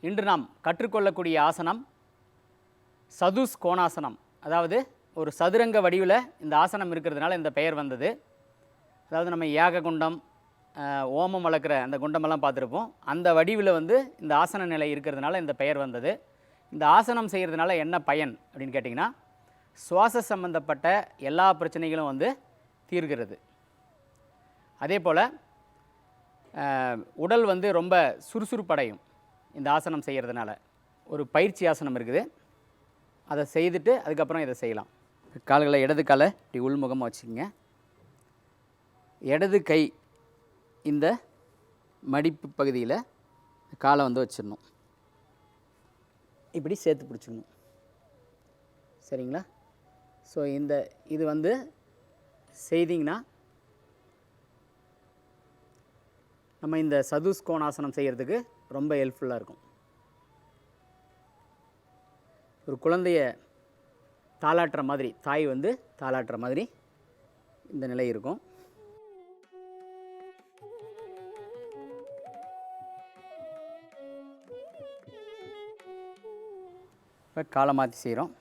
இன்று நாம் கற்றுக்கொள்ளக்கூடிய ஆசனம் சதுஸ் கோணாசனம். அதாவது ஒரு சதுரங்க வடிவில் இந்த ஆசனம் இருக்கிறதுனால இந்த பெயர் வந்தது. அதாவது நம்ம யாக குண்டம், ஓமம் வளர்க்குற அந்த குண்டமெல்லாம் பார்த்துருப்போம். அந்த வடிவில் இந்த ஆசன நிலை இருக்கிறதுனால இந்த பெயர் வந்தது. இந்த ஆசனம் செய்கிறதுனால என்ன பயன் அப்படின்னு கேட்டிங்கன்னா, சுவாச சம்பந்தப்பட்ட எல்லா பிரச்சனைகளும் தீர்கிறது. அதே போல் உடல் ரொம்ப சுறுசுறுப்படையும் இந்த ஆசனம் செய்கிறதுனால. ஒரு பயிற்சி ஆசனம் இருக்குது, அதை செய்துட்டு அதுக்கப்புறம் இதை செய்யலாம். கால்களை இடது காலை இப்படி உள்முகமாக வச்சுக்கோங்க. இடது கை இந்த மடிப்பு பகுதியில் காலை வச்சிடணும். இப்படி சேர்த்து பிடிச்சிக்கணும். சரிங்களா? ஸோ இது செய்திங்கன்னா நம்ம இந்த சதுஸ் கோணாசனம் செய்கிறதுக்கு ரொம்ப ஹெல்ப்ஃபுல்லாக இருக்கும். ஒரு குழந்தைய தாளாட்டுற மாதிரி, தாய் தாளாட்டுற மாதிரி இந்த நிலை இருக்கும். இப்போ காலை மாற்றி செய்கிறோம்.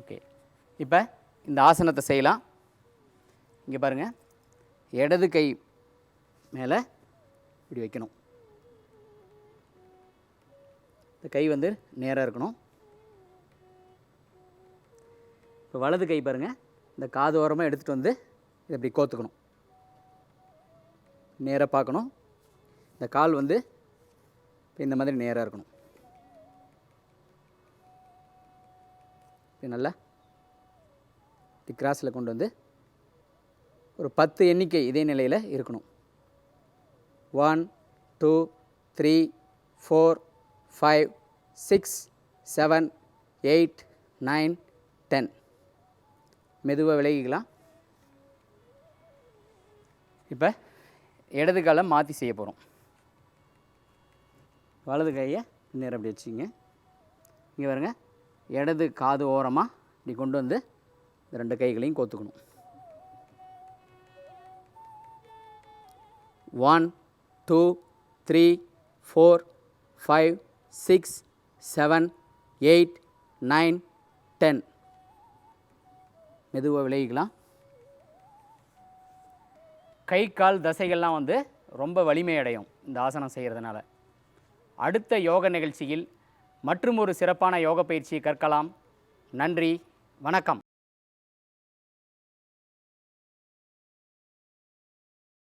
ஓகே, இப்போ இந்த ஆசனத்தை செய்யலாம். இங்கே பாருங்கள், இடது கை மேலே இப்படி வைக்கணும். இந்த கை நேராக இருக்கணும். இப்போ வலது கை பாருங்கள், இந்த காது ஓரமாக எடுத்துகிட்டு இதை இப்படி கோத்துக்கணும். நேராக பார்க்கணும். இந்த கால் இப்போ இந்த மாதிரி நேராக இருக்கணும். நல்லா இப்படி கிராஸில் கொண்டு ஒரு 10 எண்ணிக்கை இதே நிலையில் இருக்கணும். 1 2 3 4 5 6 7 8 9 10. மெதுவாக விலகிக்கலாம். இப்போ இடது காலை மாற்றி செய்ய போகிறோம். வலது கையை நேரம் அப்படி வச்சுங்க. இங்கே பாருங்க, இடது காது ஓரமாக இப்படி கொண்டு 2 கைகளையும் கோத்துக்கணும். 1 2 3 4 5 6 7 8 9 10. மெதுவாக விலகிக்கலாம். கை கால் தசைகள்லாம் ரொம்ப வலிமை அடையும் இந்த ஆசனம் செய்கிறதுனால. அடுத்த யோக நிகழ்ச்சியில் மற்றும் ஒரு சிறப்பான யோக பயிற்சியை கற்கலாம். நன்றி, வணக்கம்.